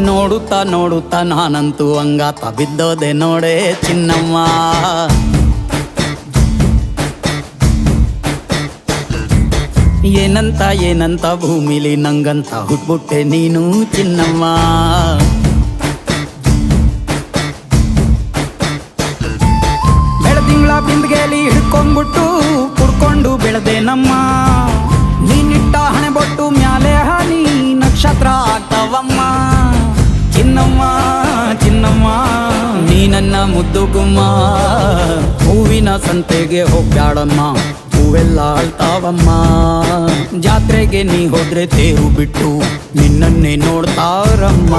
ನೋಡುತ್ತಾ ನೋಡುತ್ತಾ ನಾನಂತೂ ಅಂಗಾತ ಬಿದ್ದೋದೆ ನೋಡೆ ಚಿನ್ನಮ್ಮ. ಏನಂತ ಏನಂತ ಭೂಮಿಲಿ ನಂಗಂತ ಹುಟ್ಬಿಟ್ಟೆ ನೀನು ಚಿನ್ನಮ್ಮ. ಬೆಳದಿಂಗ್ಳ ಬಿಂದಿಗೆಲಿ ಹಿಡ್ಕೊಂಡ್ಬಿಟ್ಟು ಕುಡ್ಕೊಂಡು ಬೆಳೆದೆ ನಮ್ಮ. ನೀನಿಟ್ಟ ಹಣೆ ಬೊಟ್ಟು ಮ್ಯಾಲೆ ಹನಿ ನಕ್ಷತ್ರ ಆಗ್ತಾವಮ್ಮ. ಚಿನ್ನಮ್ಮ ಚಿನ್ನಮ್ಮ ನೀ ನನ್ನ ಮುದ್ದು ಗುಮ್ಮ. ಹೂವಿನ ಸಂತೆಗೆ ಹೋಗ್ಬ್ಯಾಡಮ್ಮ, ಹೂವೆಲ್ಲ ಅಳ್ತಾವಮ್ಮ. ಜಾತ್ರೆಗೆ ನೀ ಹೋದ್ರೆ ತೇರು ಬಿಟ್ಟು ನಿನ್ನನ್ನೇ ನೋಡ್ತಾರಮ್ಮ.